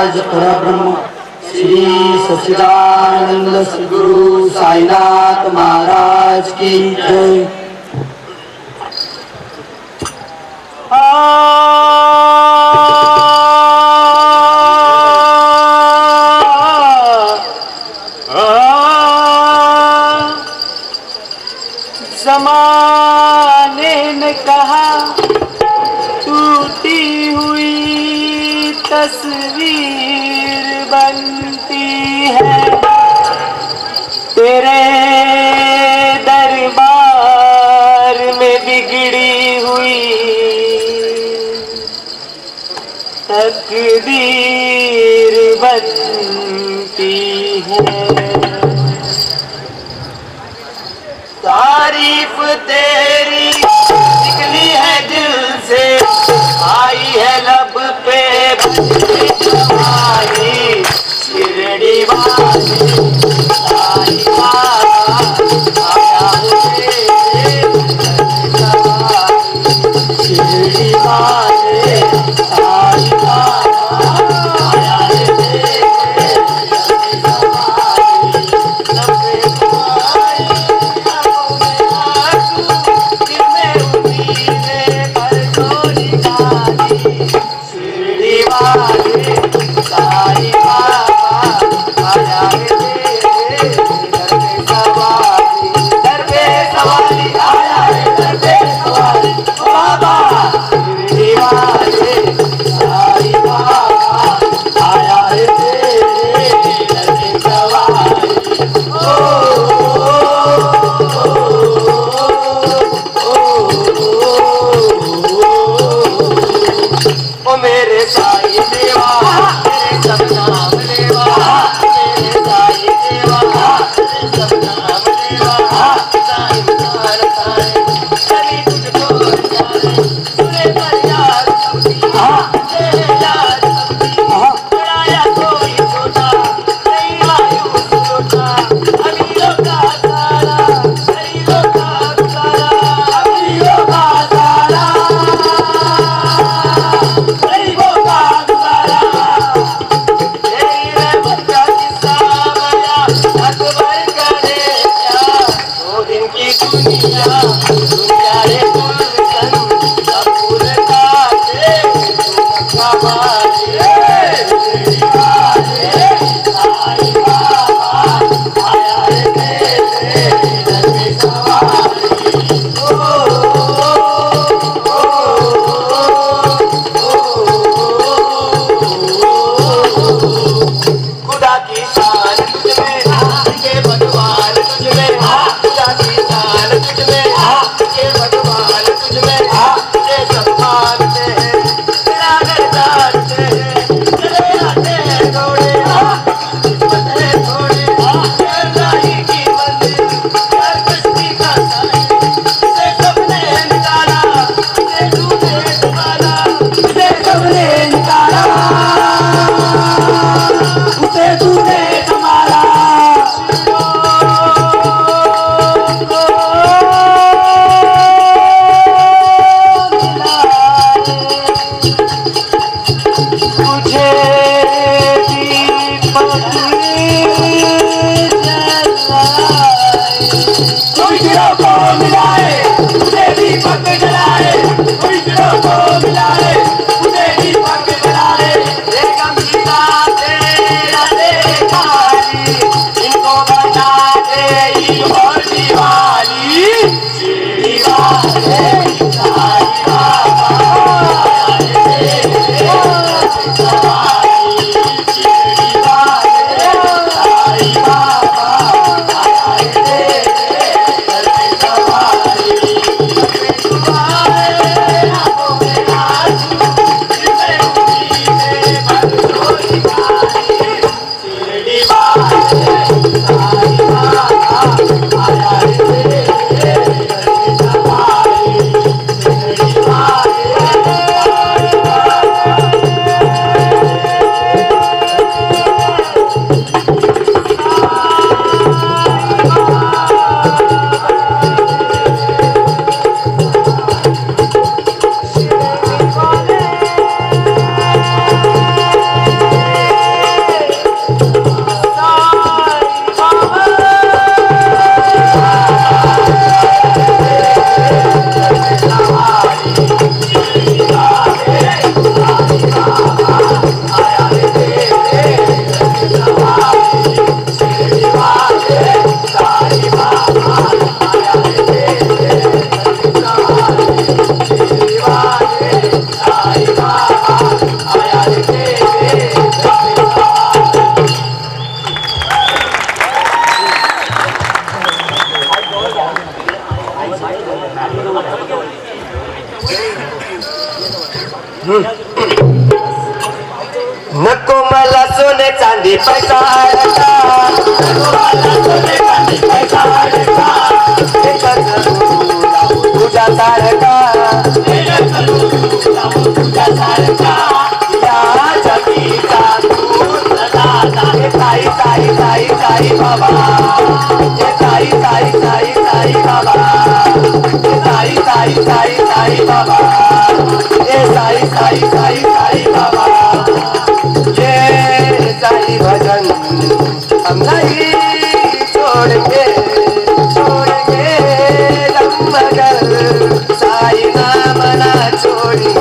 महाराज परब्रह्म श्री सच्चिदानंद सद्गुरु साईनाथ महाराज की जय। ज़माने ने कहा टूटी हुई तस्वीर बनती है, तेरे दरबार में बिगड़ी हुई तकदीर बनती है। तारीफ तेरी निकली है दिल से, आई है लब पे हमारी शिरडी वाली साई बाबा आया मुझे शिरडी वाले साई बाबा आया चांदी पैसा अडका सोने चांदी पैसा अडका तुझ्या सारखा तुझ्या सारखा या जगीचा दूत दादा हे साई साई साई साई बाबा हे साई साई साई साई बाबा हे साई साई साई साई बाबा हे साई साई साई साई बाबा ये साई भजन हम नहीं छोड़ेंगे दम मगर साई नाम ना छोड़ेंगे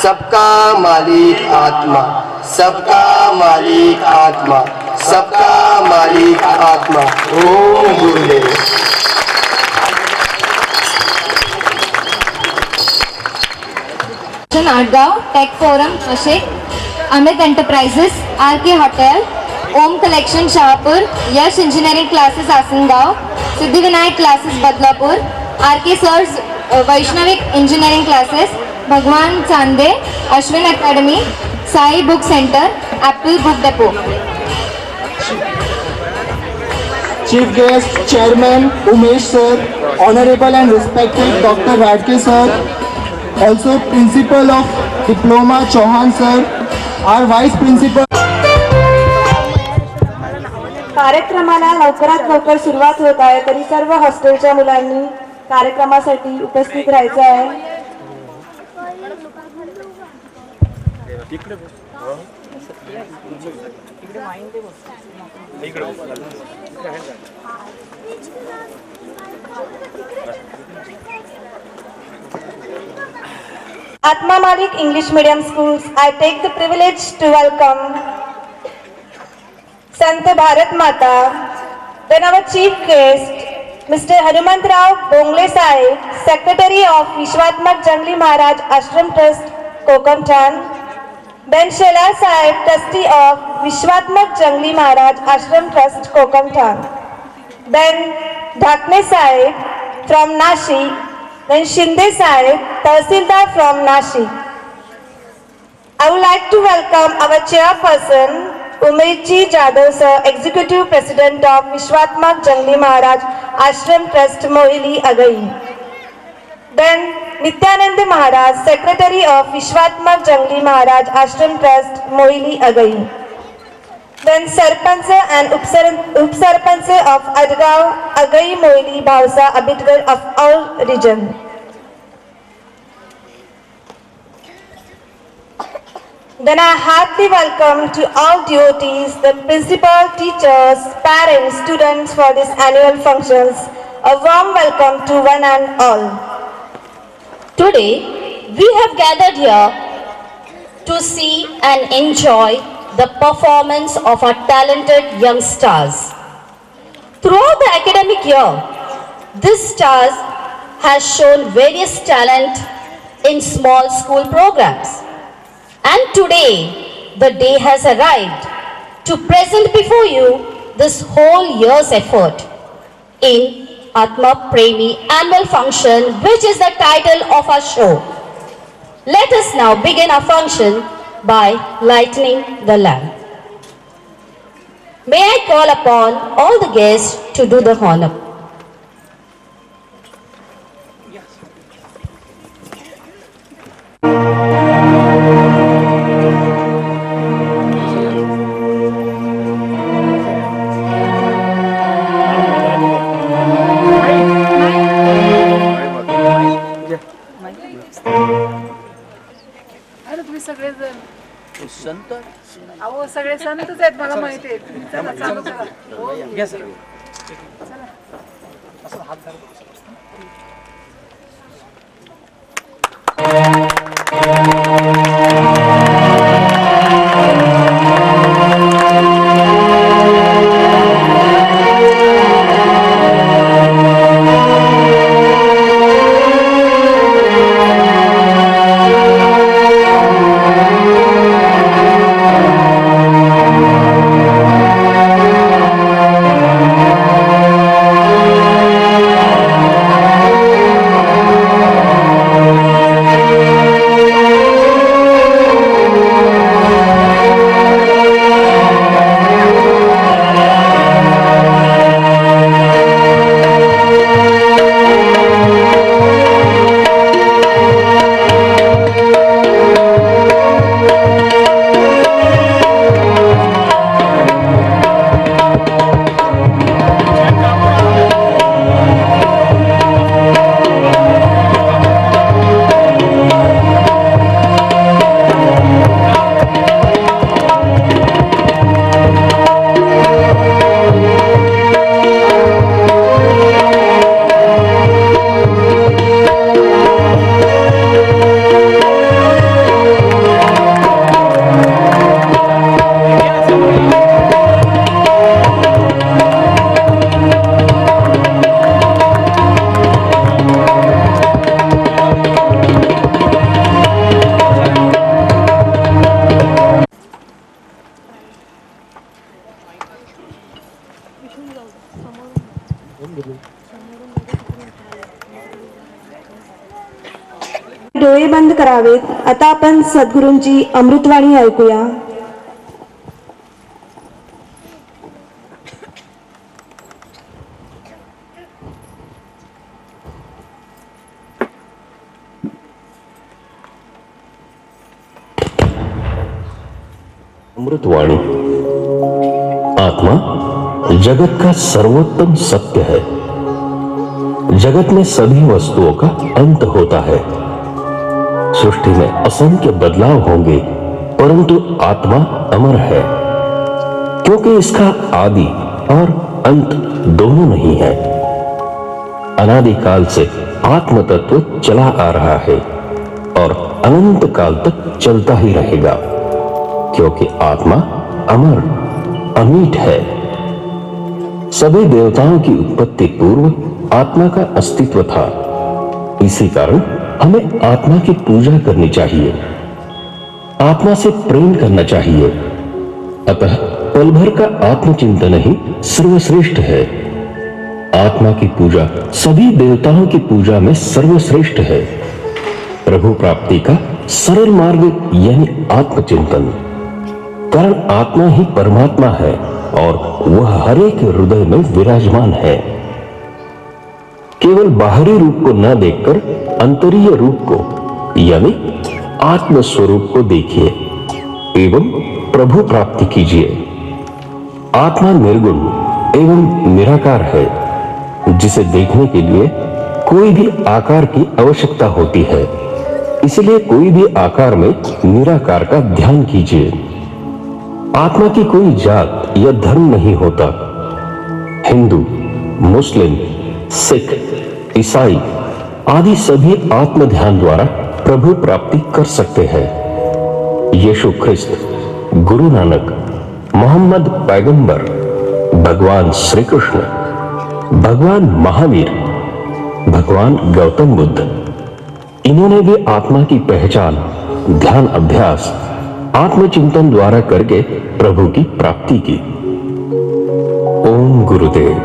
सबका मालिक आत्मा सबका मालिक आत्मा सबका मालिक आत्मा ओम गुरुदेव आडगाव टेक फोरम अशेक Amit enterprises R K hotel Om collection Shahapur Yash engineering classes Asangaon Siddhivinayak classes Badlapur R K sirs वैष्णविक engineering classes Bhagwan Chande Ashwin academy Sai book centre apple book depot Chief guest Chairman Umesh sir, Honorable and respected Dr. Radke sir, also Principal of Diploma Chauhan sir, our Vice Principal. कार्यक्रमाला लवकरात लवकर सुरुवात होत आहे तरी सर्व हॉस्टेलच्या मुलांनी कार्यक्रमासाठी उपस्थित राहायचं आहे. Atma Malik English Medium Schools, I take the privilege to welcome Sant Bharat Mata, then our chief guest, Mr. Hanumantrao Bongle Sahib, Secretary of Vishwatmak Jangli Maharaj Ashram Trust, Kokamchan, Ben Shela Sahib, trustee of Vishwatmak Jangli Maharaj Ashram Trust, Kokamtha. Ben Dhakne Sahib from Nashik. Ben Shinde Sahib, Tahsildar from Nashik. I would like to welcome our chairperson, Umedji Jadhav sir, Executive President of Vishwatmak Jangli Maharaj Ashram Trust, Mohili, Agai. Ben Nityanand Maharaj, Secretary of Vishwatmak Jangli Maharaj Ashram Trust, Mohili, Agai. Ben Sarpanch and Upsarpanch of Adgaon, Agai, Mohili, Bhausa, Abitgar of all region. Then I heartily welcome to all devotees, the principal, teachers, parents, students for this annual functions. A warm welcome to one and all. Today, we have gathered here to see and enjoy the performance of our talented young stars. Throughout the academic year, these stars has shown various talent in small school programs. And today, the day has arrived to present before you this whole year's effort in Atma Premi annual function, which is the title of our show. Let us now begin our function by lighting the lamp. May I call upon all the guests to do the honor. अहो सगळे संतच आहेत मला माहिती आहे. तुम्ही चला चालू करा. डोळे बंद करावेत. आता आपण सद्गुरूंची अमृतवाणी ऐकूया. अमृतवाणी। आत्मा जगत का सर्वोत्तम सत्य है। जगत में सभी वस्तुओं का अंत होता है। सृष्टि में असंख्य बदलाव होंगे, परंतु आत्मा अमर है, क्योंकि इसका आदि और अंत दोनों नहीं है। अनादिकाल से आत्म तत्व चला आ रहा है और अनंत काल तक चलता ही रहेगा, क्योंकि आत्मा अमर अमीट है। सभी देवताओं की उत्पत्ति पूर्व आत्मा का अस्तित्व था। इसी कारण हमें आत्मा की पूजा करनी चाहिए। आत्मा से प्रेम करना चाहिए। अतः पल भर का आत्मचिंतन ही सर्वश्रेष्ठ है। आत्मा की पूजा सभी देवताओं की पूजा में सर्वश्रेष्ठ है। प्रभु प्राप्ति का सरल मार्ग यानी आत्मचिंतन, कारण आत्मा ही परमात्मा है और वह हर एक हृदय में विराजमान है। केवल बाहरी रूप को न देखकर अंतरीय रूप को यानी आत्म स्वरूप को देखिए एवं प्रभु प्राप्ति कीजिए। आत्मा निर्गुण एवं निराकार है, जिसे देखने के लिए कोई भी आकार की आवश्यकता होती है। इसलिए कोई भी आकार में निराकार का ध्यान कीजिए। आत्मा की कोई जात या धर्म नहीं होता। हिंदू, मुस्लिम, सिख, ईसाई आदि सभी आत्म ध्यान द्वारा प्रभु प्राप्ति कर सकते हैं। यीशु ख्रिस्त, गुरु नानक, मोहम्मद पैगंबर, भगवान श्री कृष्ण, भगवान महावीर, भगवान गौतम बुद्ध, इन्होंने भी आत्मा की पहचान ध्यान अभ्यास आत्मचिंतन द्वारा करके प्रभु की प्राप्ति की। ओम Gurudev.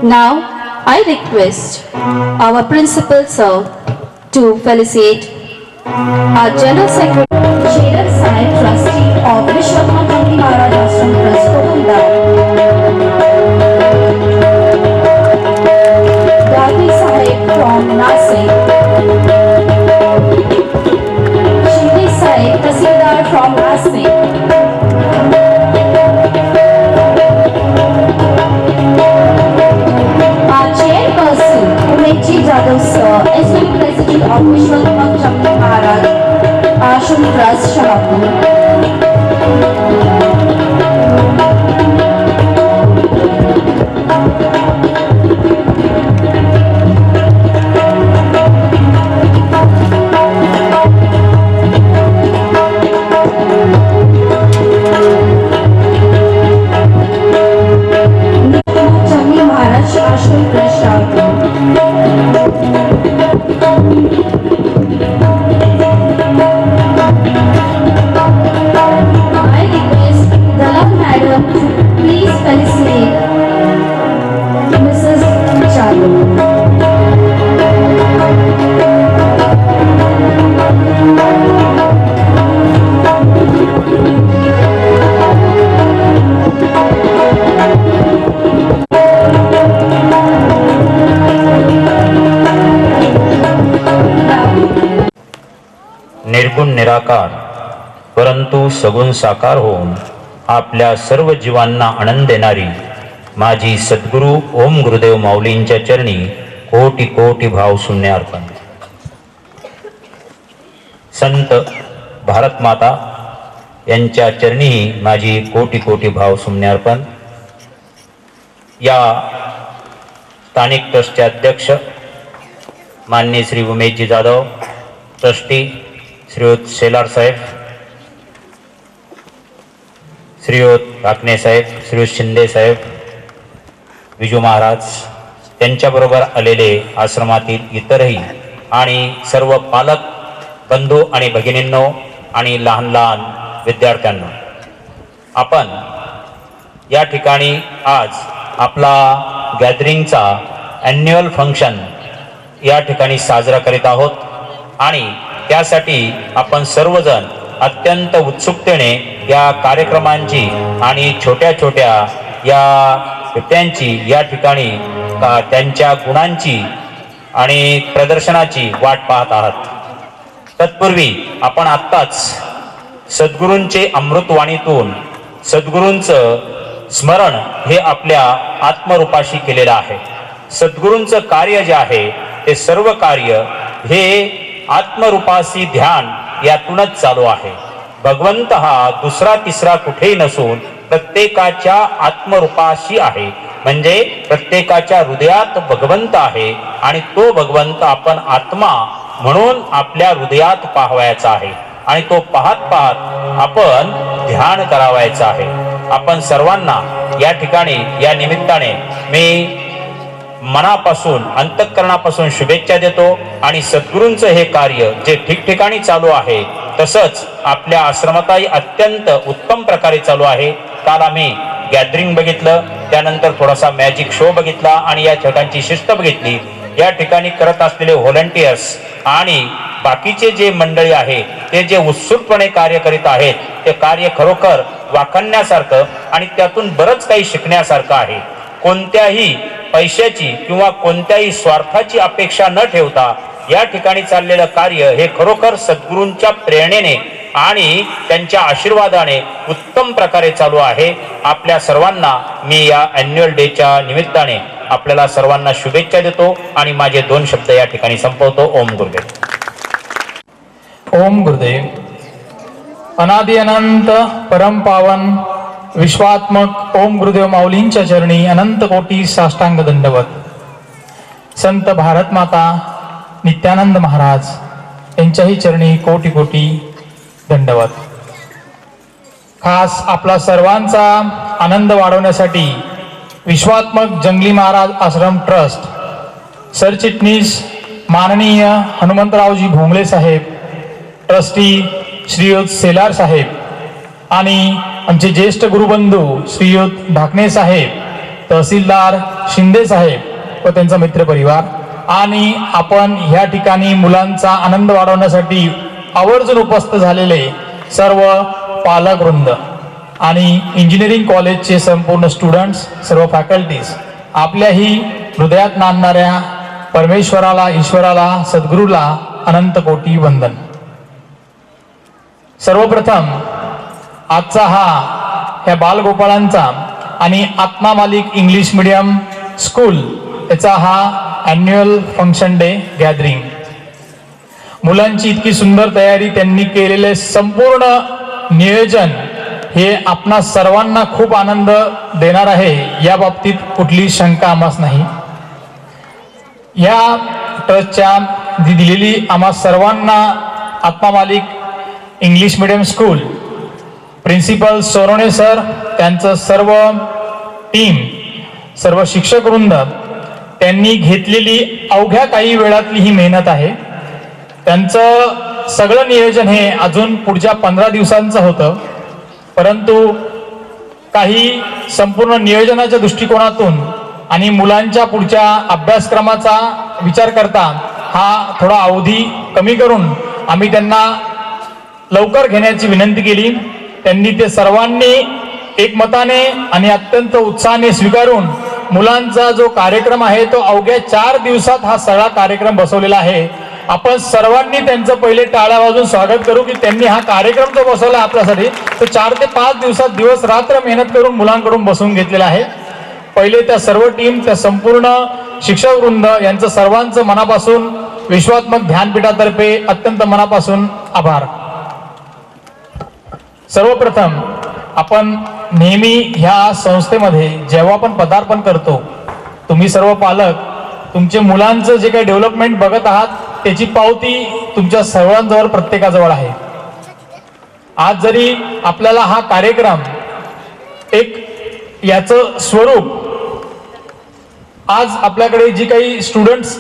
Now, I request our principal sir to felicitate our General Secretary, Chair Sahib, Trustee of Vishwanath Jangli Maharaj Ashram Trust, Kokumda, Ravi Sahib from Nasik, Shinde Sahib, Tahsildar from Nasik, Jadhav sir, SU President of Vishwanath Jangli Maharaj Ashram Trust, Shahpur. Jangli Maharaj Ashram Trust, Shahpur. I request Dalal Madam to please felicitate Mrs. Chalu. निर्गुण निराकार परंतु सगुण साकार होऊन आपल्या सर्व जीवांना आनंद देणारी माझी सद्गुरू ओम गुरुदेव माऊलींच्या चरणी कोटी कोटी भाव शून्य अर्पण। संत भारत माता यांच्या चरणी माझी कोटी कोटी भाव शून्य अर्पण। या स्थानिक ट्रस्टचे अध्यक्ष माननीय श्री उमेशजी जाधव, ट्रस्टी श्रीयुत शेलार साहेब, श्रीयुत ढाकणे साहेब, श्रीयुत शिंदे साहेब, विजू महाराज, त्यांच्याबरोबर आलेले आश्रमातील इतरही आणि सर्व पालक बंधू आणि भगिनींनो आणि लहान लहान विद्यार्थ्यांनो, आपण या ठिकाणी आज आपला गॅदरिंगचा ॲन्युअल फंक्शन या ठिकाणी साजरा करीत आहोत आणि त्यासाठी आपण सर्वजण अत्यंत उत्सुकतेने या कार्यक्रमांची आणि छोट्या छोट्या या त्यांची या ठिकाणी त्यांच्या गुणांची आणि प्रदर्शनाची वाट पाहत आहात। तत्पूर्वी आपण आत्ताच सद्गुरूंचे अमृतवाणीतून सद्गुरूंचं स्मरण हे आपल्या आत्मरूपाशी केलेलं आहे। सद्गुरूंचं कार्य जे आहे ते सर्व कार्य हे आत्मरूपाशी ध्यान यातूनच चालू आहे। भगवंत हा दुसरा तिसरा कुठेही नसून प्रत्येकाच्या आत्मरूपाशी आहे म्हणजे प्रत्येकाच्या हृदयात भगवंत आहे आणि तो भगवंत आपण आत्मा म्हणून आपल्या हृदयात पाहावायचा आहे आणि तो पाहत पाहत आपण ध्यान करावायचं आहे. आपण सर्वांना या ठिकाणी या निमित्ताने मी मनापासून अंतःकरणापासून शुभेच्छा देतो आणि सद्गुरूंचं हे कार्य जे ठिकठिकाणी चालू आहे तसंच आपल्या आश्रमातही अत्यंत उत्तम प्रकारे चालू आहे. काल आम्ही गॅदरिंग बघितलं, त्यानंतर थोडासा मॅजिक शो बघितला आणि या ठिकाणची शिस्त बघितली. या ठिकाणी करत असलेले व्हॉलंटियर्स आणि बाकीचे जे मंडळी आहे ते जे उत्सुकपणे कार्य करीत आहेत ते कार्य खरोखर वाखाणण्यासारखं आणि त्यातून बरंच काही शिकण्यासारखं आहे. कोणत्याही पैशाची किंवा कोणत्याही स्वार्थाची अपेक्षा न ठेवता या ठिकाणी चाललेलं कार्य हे खरोखर सद्गुरूंच्या प्रेरणेने आणि त्यांच्या आशीर्वादाने उत्तम प्रकारे चालू आहे. आपल्या सर्वांना मी या अॅन्युअल डेच्या निमित्ताने आपल्याला सर्वांना शुभेच्छा देतो आणि माझे 2 शब्द या ठिकाणी संपवतो. ओम गुरुदेव. ओम गुरुदेव. अनादि अनंत परम पावन विश्वात्मक ओम गुरुदेव माऊलींच्या चरणी अनंत कोटी साष्टांग दंडवत. संत भारत माता नित्यानंद महाराज यांच्याही चरणी कोटी कोटी दंडवत. खास आपला सर्वांचा आनंद वाढवण्यासाठी विश्वात्मक जंगली महाराज आश्रम ट्रस्ट सरचिटणीस माननीय हनुमंतरावजी भोंगले साहेब, ट्रस्टी श्रीयुत सेलार साहेब आणि आमचे ज्येष्ठ गुरुबंधू श्रीयुत ढाकणे साहेब, तहसीलदार शिंदे साहेब व त्यांचा मित्रपरिवार आणि आपण ह्या ठिकाणी मुलांचा आनंद वाढवण्यासाठी आवर्जून उपस्थित झालेले सर्व पालक वृंद आणि इंजिनिअरिंग कॉलेजचे संपूर्ण स्टुडंट्स, सर्व फॅकल्टीज, आपल्याही हृदयात नांदणाऱ्या परमेश्वराला, ईश्वराला, सद्गुरूला अनंत कोटी वंदन. सर्वप्रथम आजचा ह्या बालगोपाळांचा आणि आत्मा मालिक इंग्लिश मीडियम स्कूल याचा ॲन्युअल फंक्शन डे गॅदरिंग. मुलांची इतकी सुंदर तयारी, त्यांनी केलेले संपूर्ण नियोजन हे आपणा सर्वांना खूप आनंद देणार आहे, या बाबतीत कुठली शंका आम्हास नाही. या ट्रस्टच्या दिलेली आम्हा सर्वांना Atma Malik English medium school principal Sorone sir, त्यांचं सर्व टीम, सर्व शिक्षक वृंद, त्यांनी घेतलेली अवघ्या काही वेळातली ही मेहनत आहे. त्यांचं सगळं नियोजन हे अजून पुढच्या 15 दिवसांचं होतं, परंतु काही संपूर्ण नियोजनाच्या दृष्टिकोनातून आणि मुलांच्या पुढच्या अभ्यासक्रमाचा विचार करता हा थोडा अवधी कमी करून आम्ही त्यांना लवकर घेण्याची विनंती केली. त्यांनी ते सर्वांनी एकमताने आणि अत्यंत उत्साहाने स्वीकारून मुलांचा जो कार्यक्रम आहे तो अवघ्या 4 दिवसात हा सगळा कार्यक्रम बसवलेला आहे. आपण सर्वांनी त्यांचं पहिले टाळ्या वाजून स्वागत करू की त्यांनी हा कार्यक्रम जो बसवला आपल्यासाठी तो 4 ते 5 दिवसात दिवस रात्र मेहनत करून मुलांकडून बसवून घेतलेला आहे. पहिले त्या सर्व टीम, त्या संपूर्ण शिक्षक वृंद यांचं सर्वांचं मनापासून विश्वात्मक ध्यानपीठातर्फे अत्यंत मनापासून आभार. सर्वप्रथम आपण नेहमी ह्या संस्थेमध्ये जेव्हा आपण पदार्पण करतो, तुम्ही सर्व पालक तुमचे मुलांचं जे काही डेव्हलपमेंट बघत आहात त्याची पावती तुमच्या सर्वांजवळ, प्रत्येकाजवळ आहे. आज जरी आपल्याला हा कार्यक्रम एक याचं स्वरूप, आज आपल्याकडे जी काही स्टुडंट्स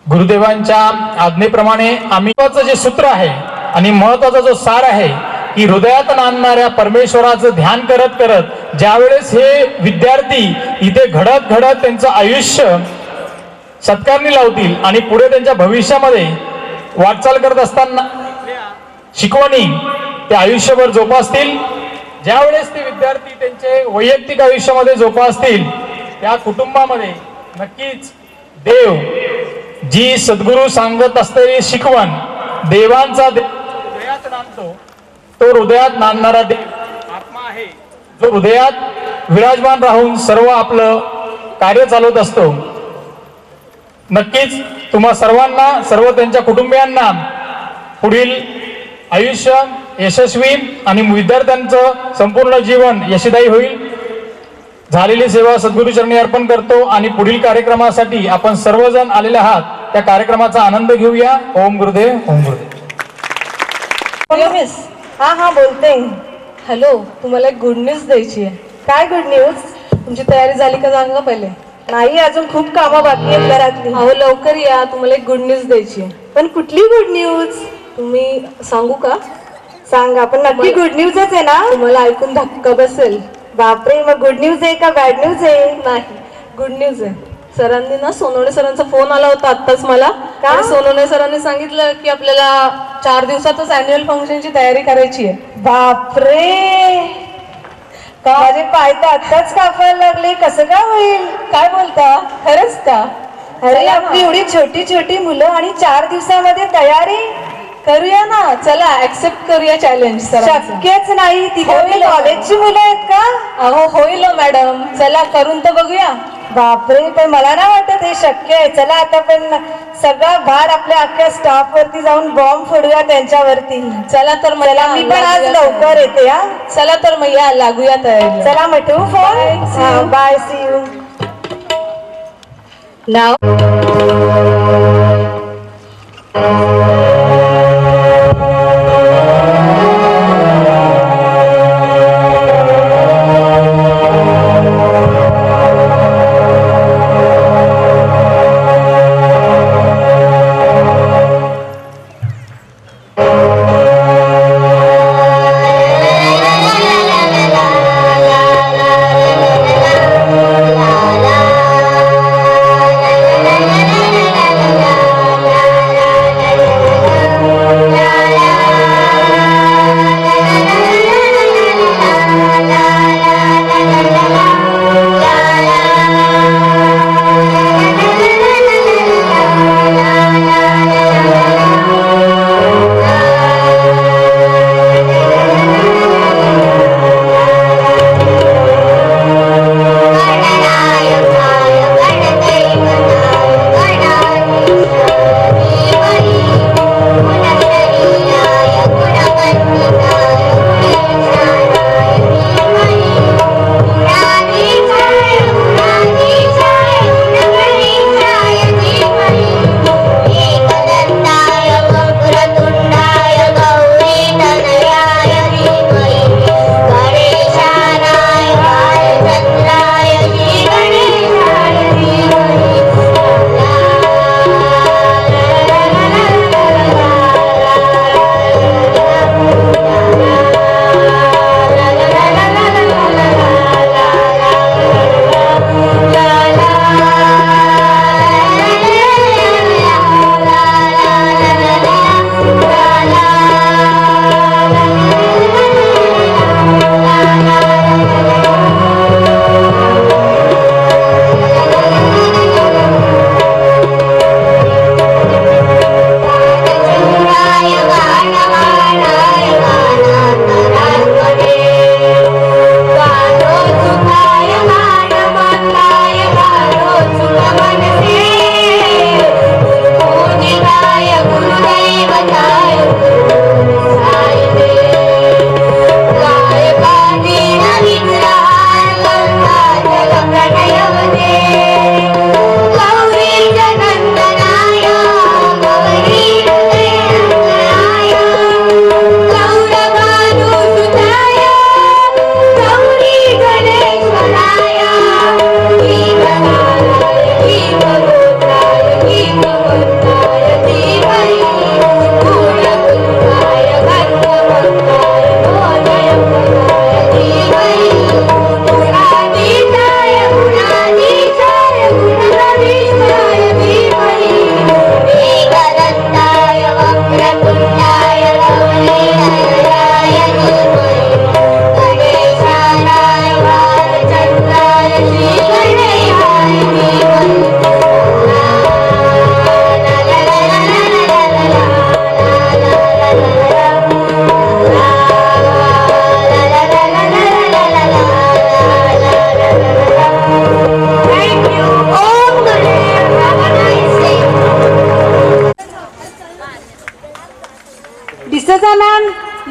गुरुदेवांच्या आज्ञेप्रमाणे आम्ही महत्वाचं जे सूत्र आहे आणि महत्वाचा जो सार आहे की हृदयात नांदणाऱ्या परमेश्वराचं ध्यान करत करत ज्यावेळेस हे विद्यार्थी इथे घडत घडत त्यांचं आयुष्य सत्कारणी लावतील आणि पुढे त्यांच्या भविष्यामध्ये वाटचाल करत असताना शिकवणी ते आयुष्यभर जोपासतील, ज्यावेळेस ते विद्यार्थी त्यांचे वैयक्तिक आयुष्यामध्ये जोपासतील, त्या कुटुंबामध्ये नक्कीच देव, जी सद्गुरू सांगत असलेली शिकवण, देवांचा हृदयात नांदतो, तो हृदयात नांदणारा देव आत्मा आहे, जो हृदयात विराजमान राहून सर्व आपलं कार्य चालवत असतो. नक्कीच तुम्हा सर्वांना, सर्व त्यांच्या कुटुंबियांना पुढील आयुष्य यशस्वी आणि विद्यार्थ्यांचं संपूर्ण जीवन यशदायी होईल. झालेली सेवा सद्गुरूचरणी अर्पण करतो आणि पुढील कार्यक्रमासाठी आपण सर्वजण आलेले आहात त्या कार्यक्रमाचा आनंद घेऊया. ओम गुरुदेव, ओम गुरुदेव. मिस हा बोलते. हॅलो, तुम्हाला एक गुड न्यूज द्यायची आहे. काय गुड न्यूज? तुमची तयारी झाली का सांगा पहिले. नाही, अजून खूप कामं बाकी आहेत घरातली. अहो लवकर या, तुम्हाला एक गुड न्यूज द्यायची आहे. पण कुठली गुड न्यूज? तुम्ही सांगू का? सांगा, पण नक्की गुड न्यूजच आहे ना? तुम्हाला ऐकून धक्का बसेल. बापरे, मग गुड न्यूज आहे का बॅड न्यूज आहे? नाही, गुड न्यूज आहे. सरांनी ना सोनवणे सरांचा फोन आला होता आत्ताच मला. का? आणि सोनवणे सरांनी सांगितलं की आपल्याला 4 दिवसातच अॅन्युअल फंक्शनची तयारी करायची आहे. बापरे, माझे पाय तर आत्ताच कापायला लागले. कसं काय होईल? काय बोलता? खरंच का? अरे, आपली एवढी छोटी छोटी मुलं आणि 4 दिवसामध्ये तयारी करूया ना. चला ऍक्सेप्ट करूया चॅलेंज. शक्यच नाही. ती होईल. कॉलेजची मुलं आहेत का? अहो होईल मॅडम, चला करून तर बघूया. बापरे, पण मला नाही वाटत हे शक्य आहे. चला आता पण सगळा भार आपल्या अख्ख्या स्टाफ वरती जाऊन बॉम्ब फोडूया त्यांच्यावरती. चला तर मग चला, मी पण आज लवकर येते. हा, चला तर मग या, लागूया तयारी. चला मग ठेवू phone. Bye, see you. Now,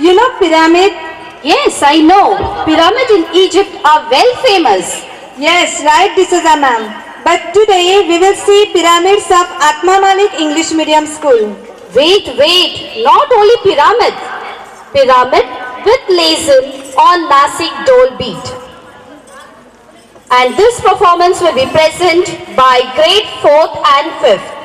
You know pyramid? yes, I know. Pyramids in Egypt are well famous. Yes, right, D'Souza ma'am. But today we will see pyramids of Atma Malik English Medium School. Wait, not only pyramid. Pyramid with lazim on Nasik Dole beat. And this performance will be present by grade 4th and 5th.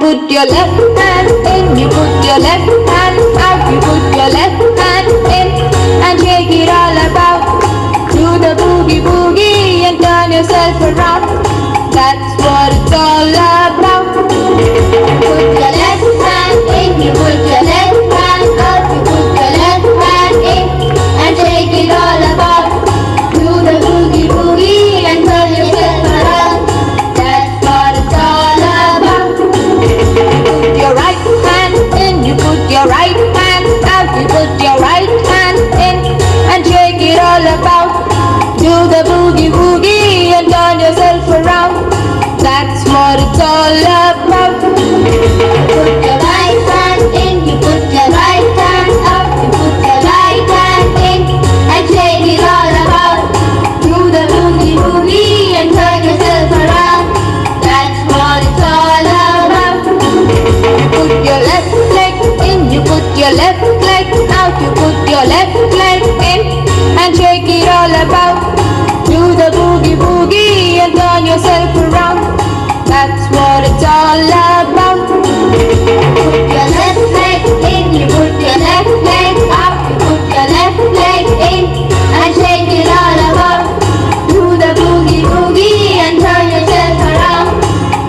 put your left hand in, you put your left hand out, you put your left hand in and shake it all about. Do the boogie boogie and turn yourself around. That's what it's all about. Put your left hand in, you put your left hand out, you put your left hand in and shake it all about. Do the boogie boogie and turn yourself around. That's what it's all about. Put your right hand in, you put your right hand out, you put your right hand in and shake it all about. Do the boogie boogie and turn yourself around. That's what it's all about. Put your right hand in, you put your right hand out, you put your right hand in and shake it all about. Do the boogie boogie and turn yourself around. That's what it's all about. Put your left leg in, you put your left leg out, you put your left leg in and shake it all about. Do the boogie boogie and turn yourself around. That's what it's all about. Put your left leg in, you put your left leg out, you put your left leg in and shake it all about. Do the boogie boogie and turn yourself around.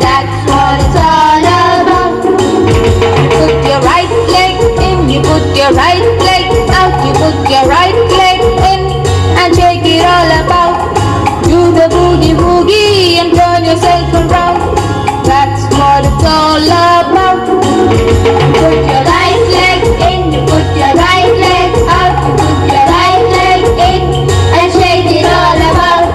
That's what it's all about. Put your right leg in, you put your right leg out, you put your right leg in and shake it all about. Do the boogie boogie and turn yourself around. That's what it's all about. Put your right leg in, you put your right leg out, you put your right leg in and shake it all about.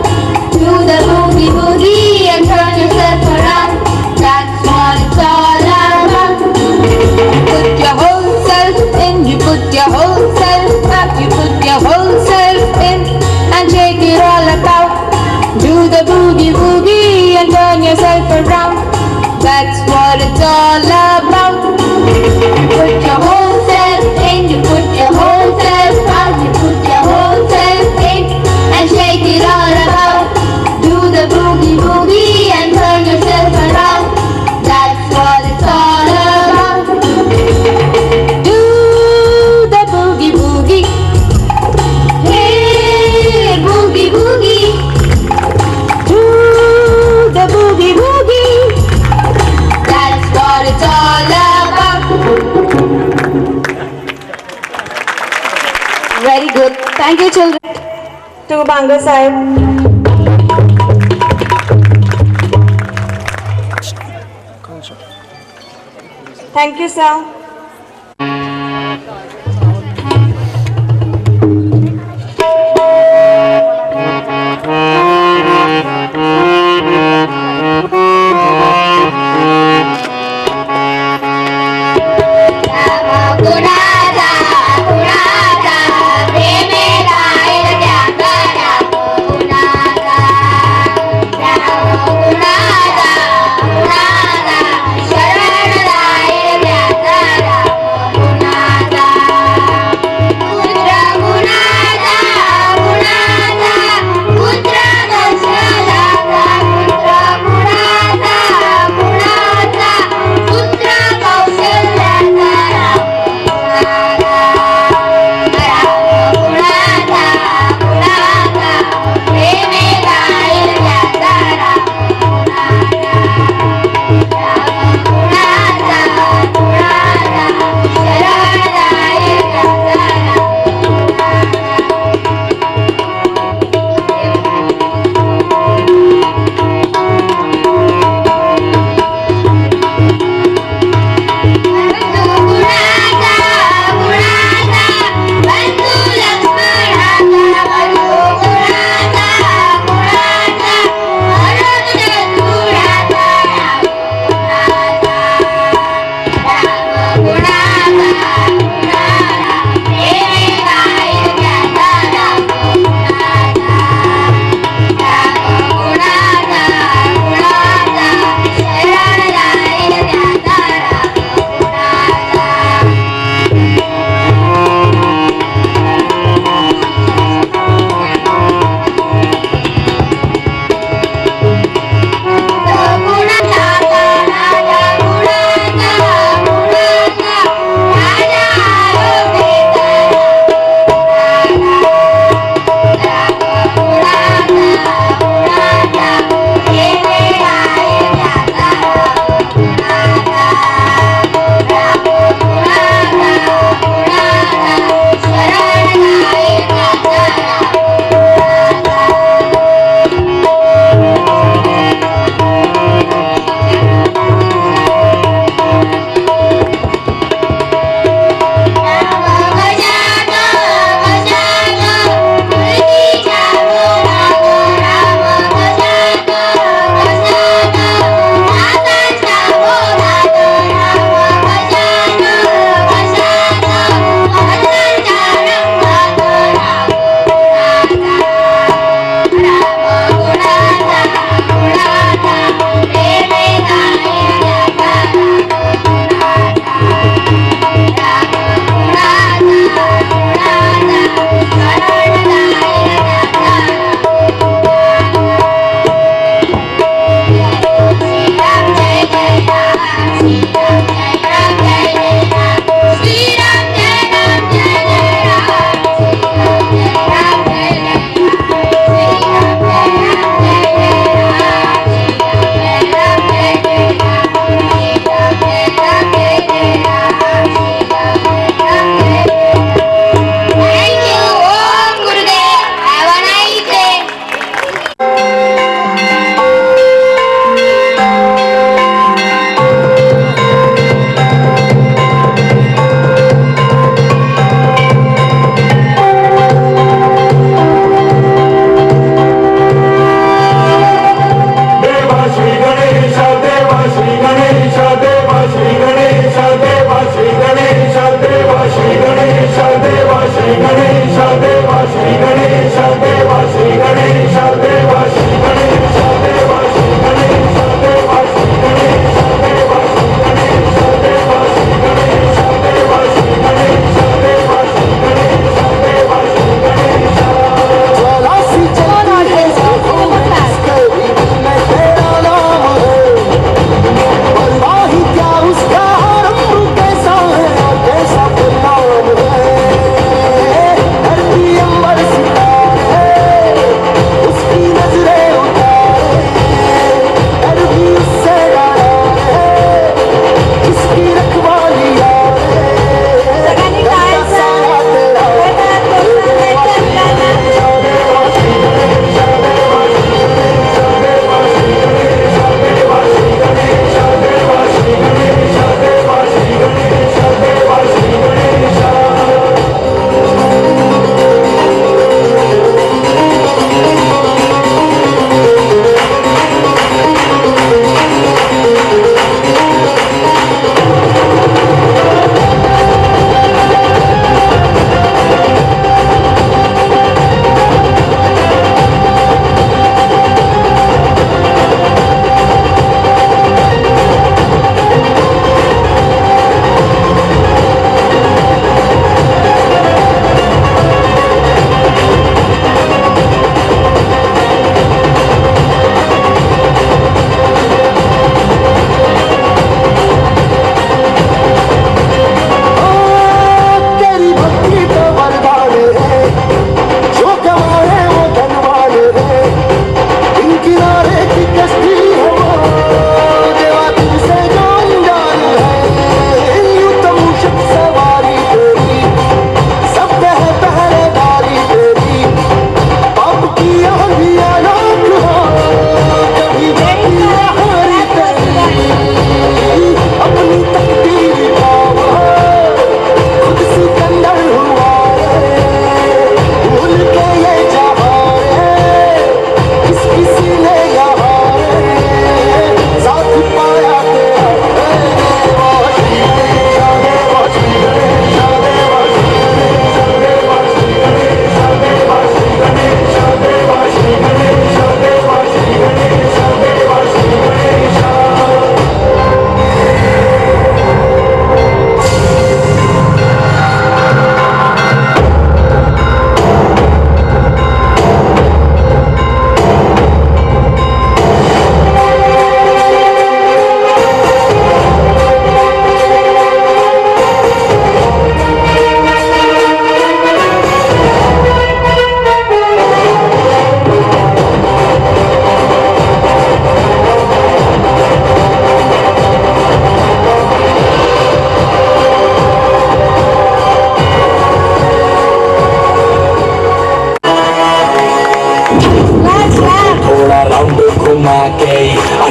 Do the boogie boogie and turn yourself around. That's what it's all about. Put your whole self in, you put your whole self out, you put your whole self in and shake it all about. Do the boogie boogie and turn yourself around. That's what it's all about. Put your whole self in, you put your whole self out, you put your whole self in and shake it all about. Do the boogie boogie and turn yourself around. That's what it's all about. Do the boogie boogie. Hey, boogie boogie. Do the boogie boogie. That's what it's all about. Very good. Thank you, children. To Bangar Sahib. Thank you, sir. Shरण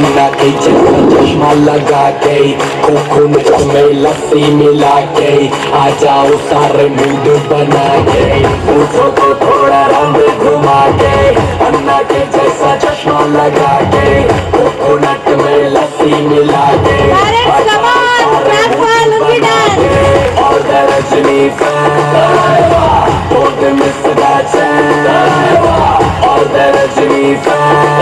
अन्ना के जैसा चश्मा लगा के coconut में लस्सी मिला के आ जाओ सारे mood बना के पूछो तो थोड़ा रंग घुमा के अन्ना के जैसा चश्मा लगा के कोकोनट में लस्सी मिला के all the Rajini fans, don't miss that chance. All the Rajini fans,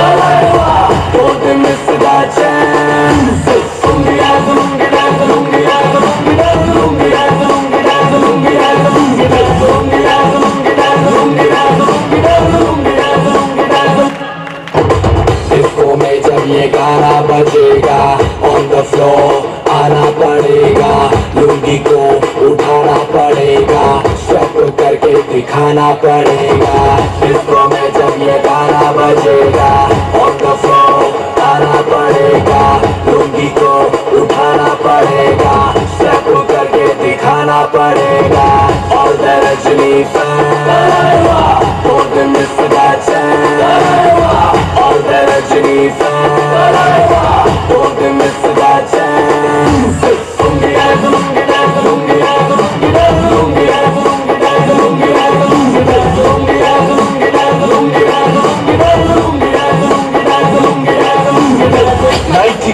don't miss that chance. Lungi dance, lungi dance, lungi dance, lungi dance, lungi dance, lungi dance, lungi dance, lungi dance, lungi dance, lungi dance, lungi dance, lungi dance, lungi dance, lungi dance. Disco में जब ये गाना बजेगा, on the floor आना पड़ेगा, लुंगी को उठाना पड़ेगा, स्टेप करके दिखाना पड़ेगा। डिस्को में जब ये गाना बजेगा, ऑन द फ्लोर आना पड़ेगा, लुंगी को उठाना पड़ेगा, स्टेप करके दिखाना पड़ेगा। All the Rajini fans, don't miss that chance. All the Rajini fans, don't miss that chance.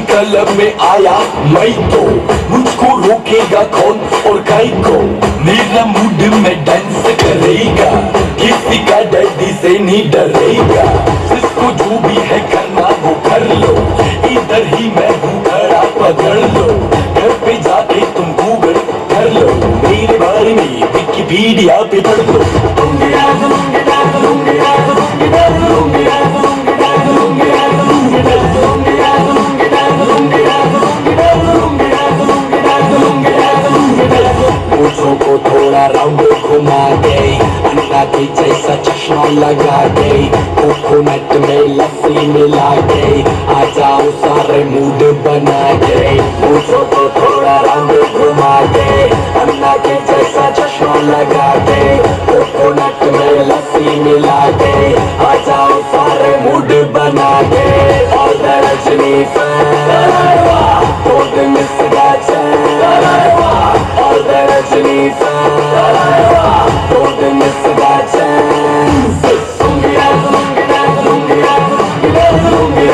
Club में आया मैं तो मुझको रोकेगा कौन और काई को मेरा मूड में डांस करेगा किसी का डैडी से नहीं डरेगा जिसको जो भी है करना वो कर लो इधर ही मैं हूँ खड़ा पकड़ लो घर पे जाके तुम गूगल कर लो मेरे बारे में विकिपीडिया पे पढ़ लो पूछों को थोड़ा राउंड घुमा के अन्ना के जैसा चश्मा लगा के कोकोनट में लस्सी मिला के आ जाओ सारे मूड बना के पूछों को थोड़ा रंग घुमा के अन्ना के जैसा चश्मा लगा के कोकोनट में लस्सी मिला के आ जाओ सारे मूड बना के all the Rajini fans don't miss that chance all the Rajini fans, don't miss that chance. Lungi dance, lungi dance, lungi dance, lungi dance, lungi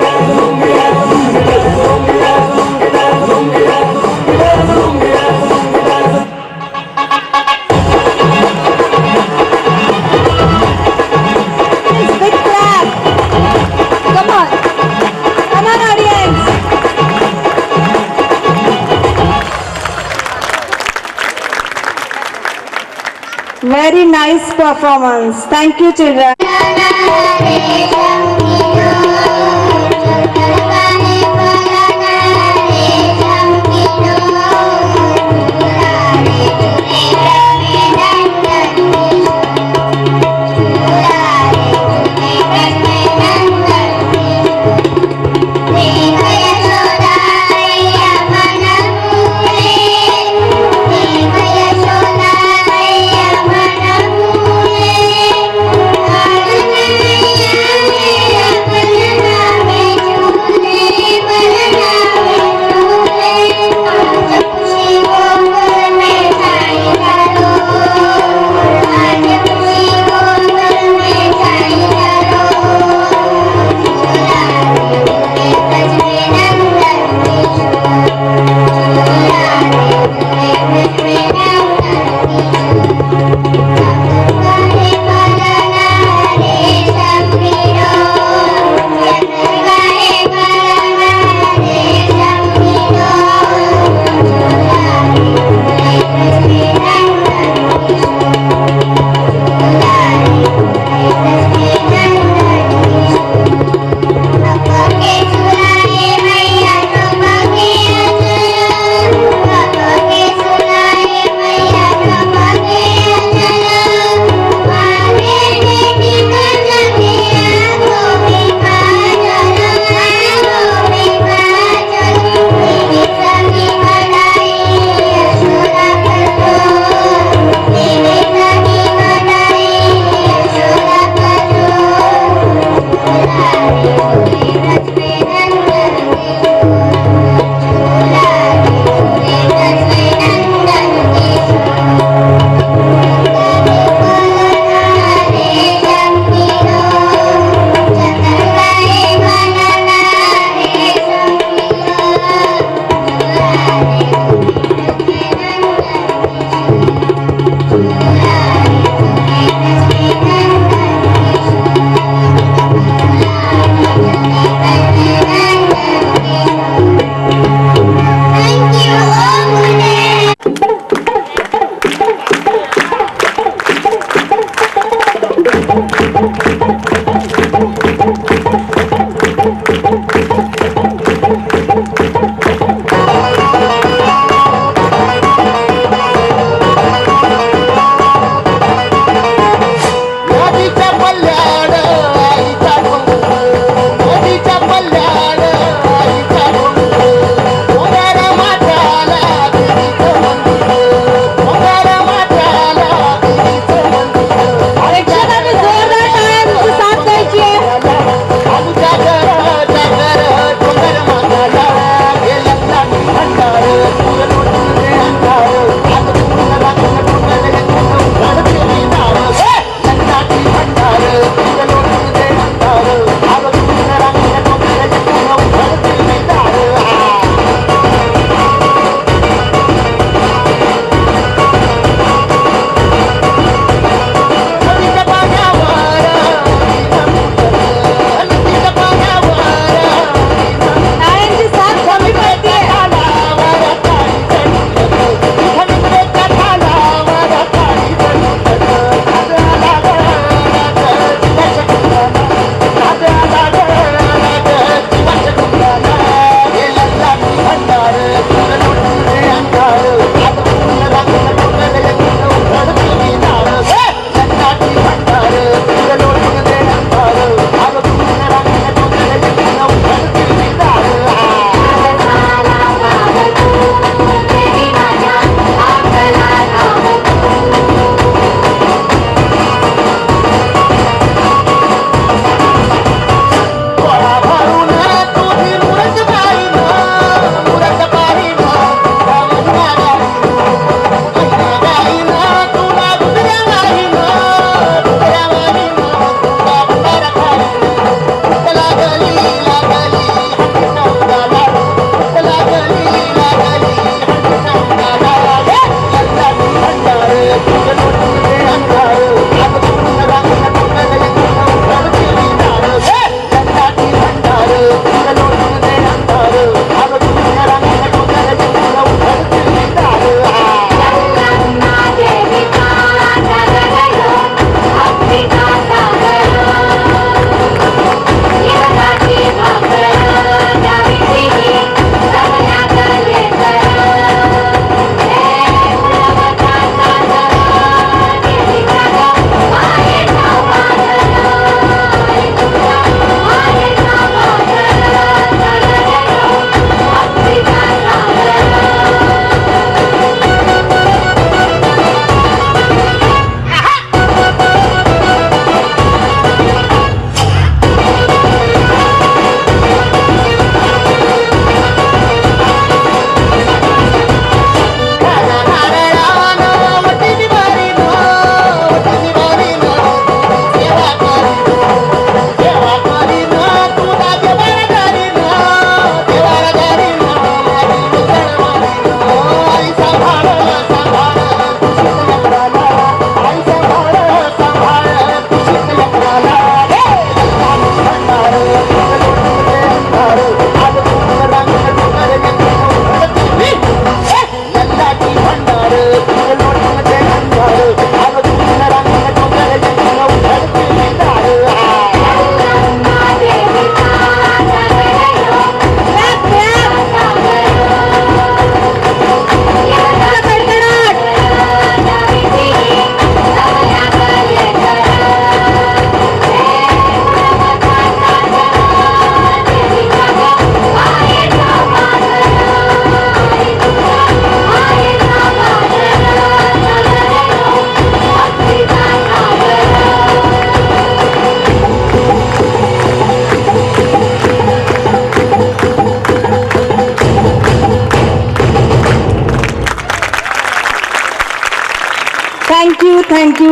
dance, lungi dance, lungi dance, lungi dance, lungi dance, lungi dance, lungi dance, lungi dance, lungi dance, lungi dance. Big clap. Come on audience. Very nice performance. Thank you, children. Yeah.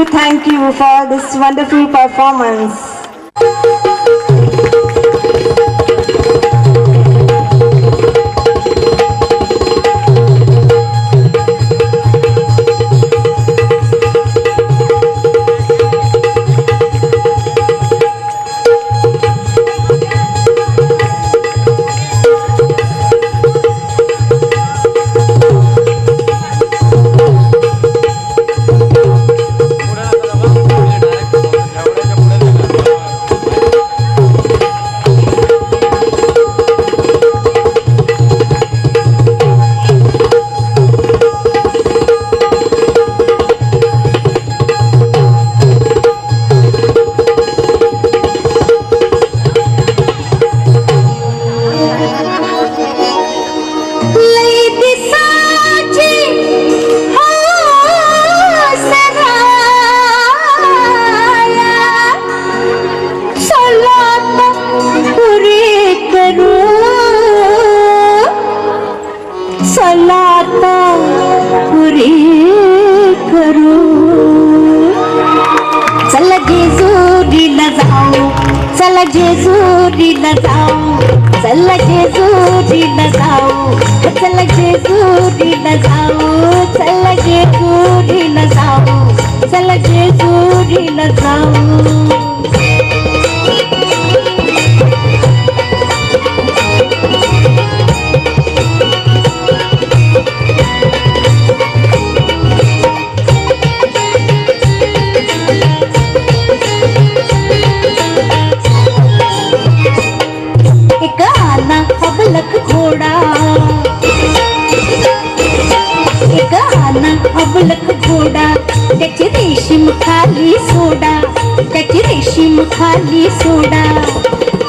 thank you for this wonderful performance. खाली सोडा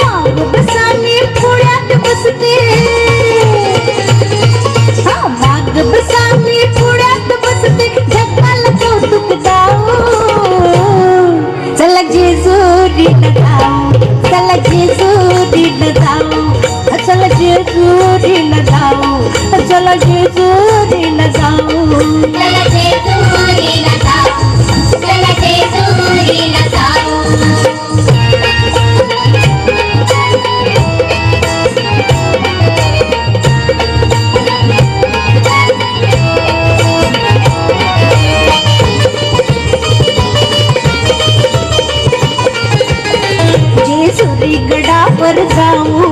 माग बसाने पुण्यात बसते माग बसाने पुण्यात बसते जगाला कौतुक दाऊ चला जेजुरीला जाऊ चला जेजुरीला जाऊ चला जेजुरीला जाऊ चला जेजुरीला जाऊ चला जेजुरीला जाऊ चला जेजुरीला जाऊ गडावर जाऊ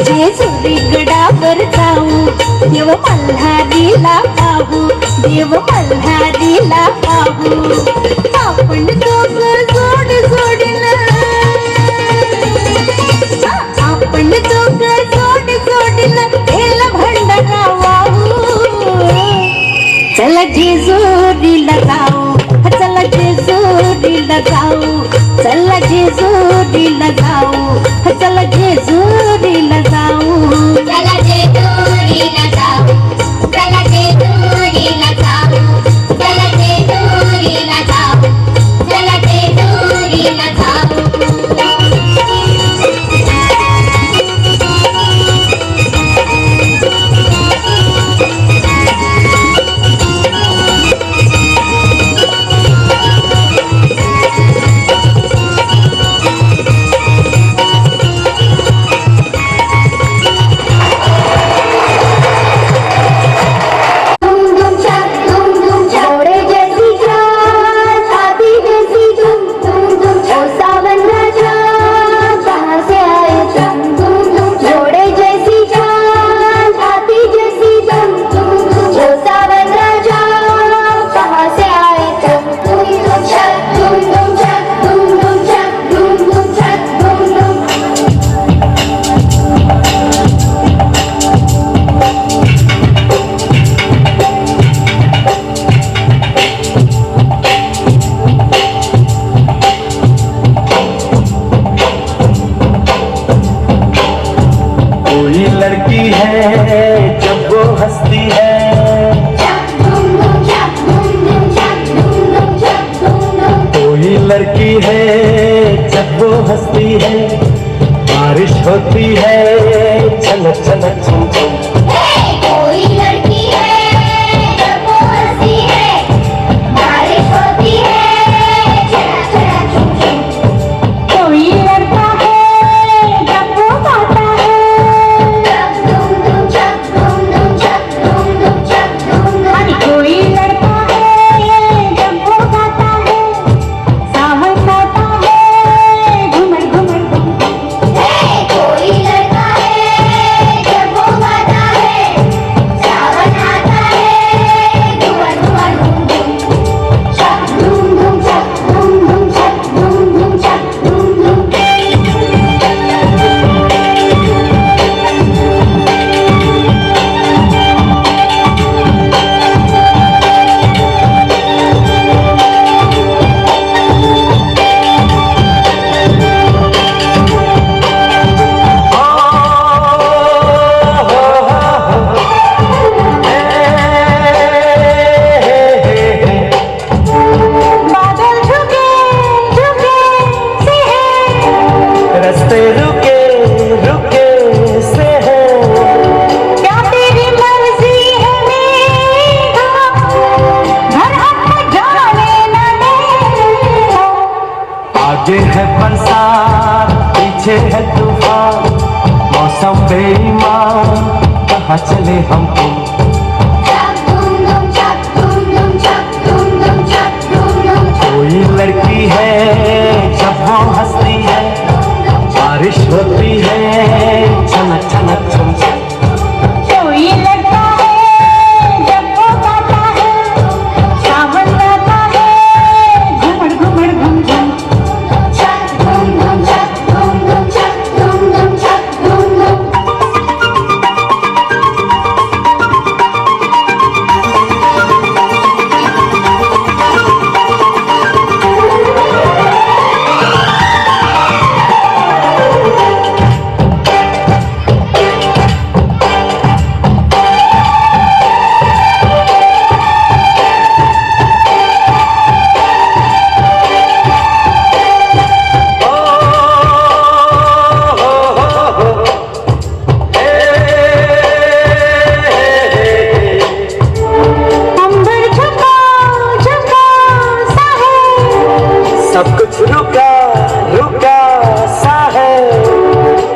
जेजुरी गडावर जाऊ देव मल्हारीला पाहू देव मल्हारीला पाहू आपण दोघं जोड जोडीला आपण दोघं जोड जोडीला केला भंडारा वाहू चला जेजुरीला जाऊ चला जेजुरीला जाऊ चला जेजुरीला जाऊ चला जेजुरीला जाऊ चला जेजुरीला जाऊ चला जेजुरीला जाऊ चला जेजुरीला जाऊ चला जेजुरीला जाऊ लड़की है जब वो हंसती है बारिश होती है छलक छलक छम छम कोई लड़की है जब वो हंसती है है बरसात, पीछे है तूफान, मौसम बेईमान, कहाँ चले हम तुम। कोई लड़की है जब वो हंसती है, बारिश होती है छनक छनक छम छम। कोई लड़का है जब वो गाता है, सावन गाता है घुमड़ घुमड़ घुम घुम। छक घुम घुम छक घुम घुम छक घुम घुम छक घुम घुम। सब कुछ रुका रुका सा है,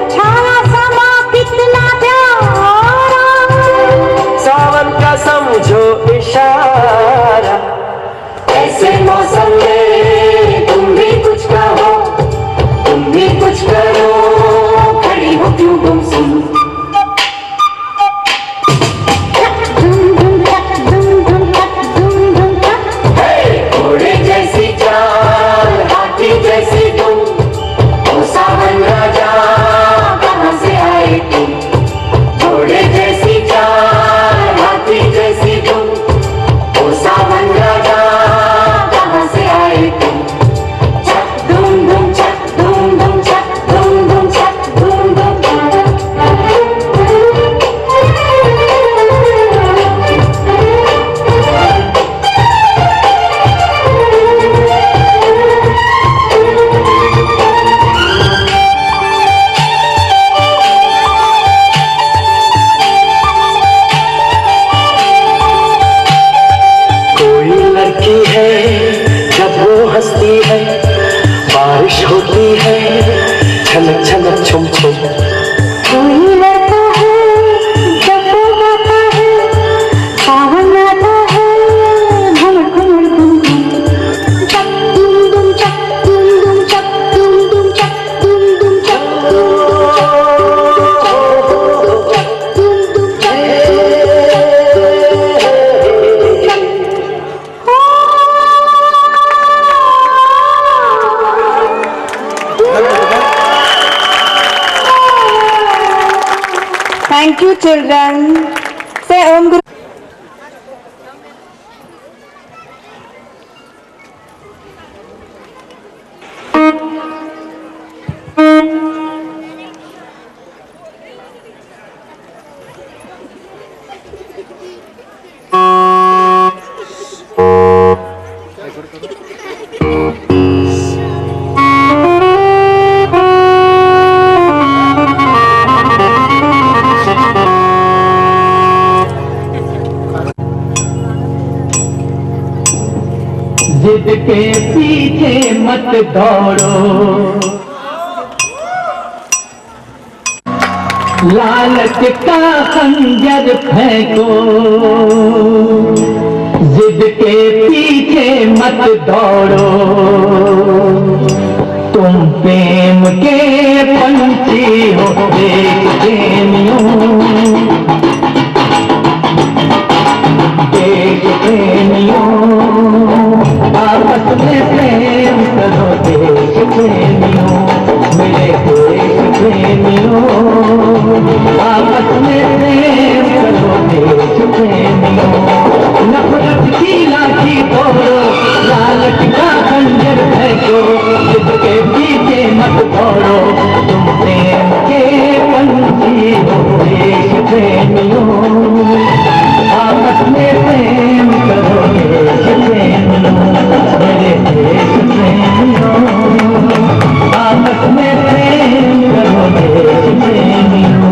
छाया समा कितना प्यारा, सावन का समझो इशारा। ऐसे मौसम में तुम भी कुछ कहो, तुम भी कुछ करो, खड़ी हो क्यों गुमसुम। धुम धुम छक धुम धुम छक धुम धुम छक। घोड़े जैसी चाल, हाथी जैसी तुम, ओ सावन राजा कहाँ से आए तुम। घोड़े जैसी चाल, हाथी जैसी तुम, ओ सावन राजा कहाँ से आए तुम। छक धूम धूम छक धूम धूम छक धूम धूम छक धूम धूम। कोई लड़की है जब वो हंसती है, बारिश होती है छनक छनक छुम छुम। कोई लड़का है जब वो गाता है, सावन आता है घुमड़ घुमड़ घुम घुम। छक दुम दुम छक दुम दुम छक दुम दुम छक दुम दुम छक दुम दुम छक। Thank you, children. Say Om Guru. जिद के पीछे मत दौड़ो, लालच का खंजर फेंको। जिद के पीछे मत दौड़ो, तुम प्रेम के पंछी हो एक प्रेमियों। देश प्रेमियों, आपस में प्रेम करो देश प्रेमियों। मेरे देश प्रेमियों, आपस में प्रेम करो देश प्रेमियों। नफरत की लाठी तोड़ो, लालच का खंजर फेंको। जिसके पीछे मत दौड़ो, तुम प्रेम के पंछी हो देश प्रेमियों। आपस में प्रेम करो देश प्रेमियों। मेरे देश प्रेमियों, आपस में प्रेम करो देश प्रेमियों।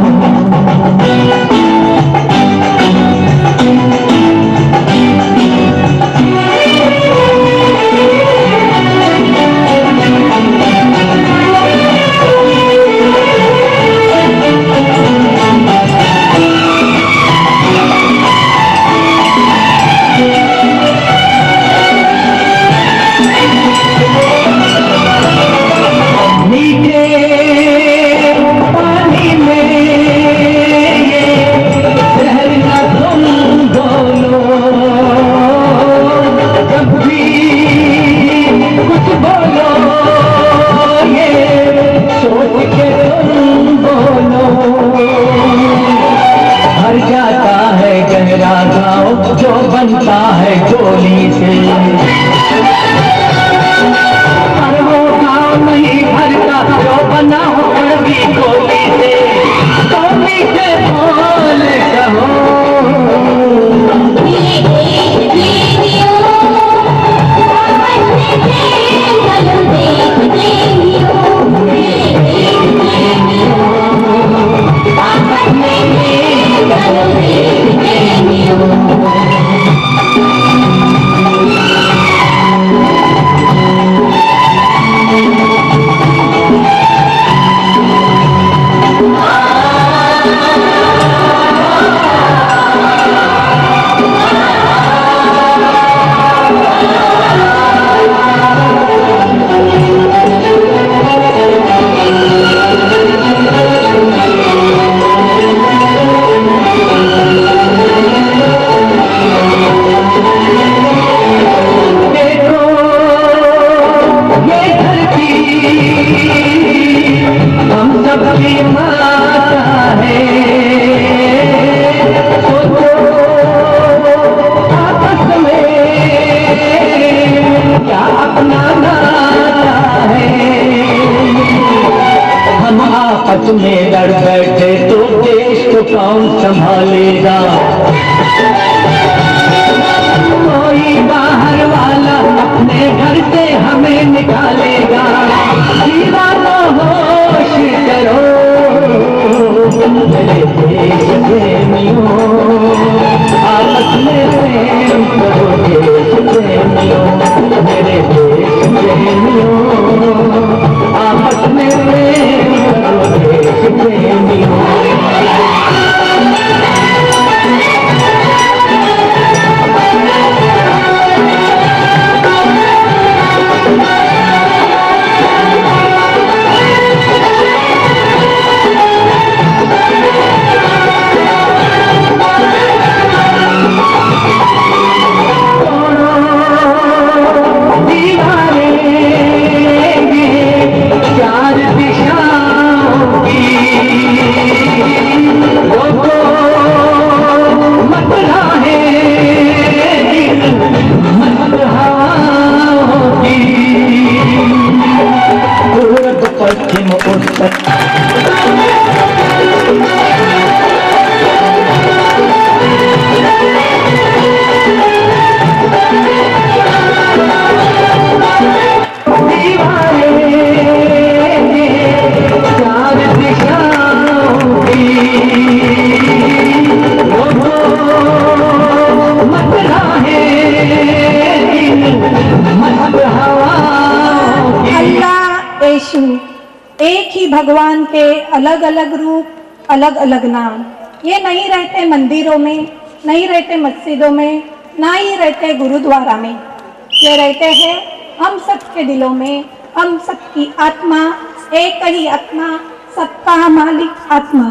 मीठे पानी में ये शहर का तुम बोलो, जब भी कुछ बोलो ये सोच के तुम बोलो। भर जाता है गहरा गाँव जो बनता है गोली से, पर वो गाँव नहीं भरता जो बना हो कड़वी गोली से। तो मीठे बोल कहो में लड़ बैठे तो देश को कौन संभालेगा। कोई बाहर वाला अपने घर से हमें निकालेगा। दीवाना होश करो मेरे देश प्रेमियों, आपस में प्रेम करो देश प्रेमियों, मेरे देश प्रेमियों, आपस में प्रेम करो देश प्रेमियों। पश्चिम उत्तर चार दिशाओं की मत अल्लाह यीशु एक ही भगवान के अलग अलग रूप, अलग अलग नाम। ये नहीं रहते मंदिरों में, नहीं रहते मस्जिदों में, ना ही रहते गुरुद्वारा में। ये रहते हैं हम सबके दिलों में, हम सबकी आत्मा, एक ही आत्मा, सबका मालिक आत्मा।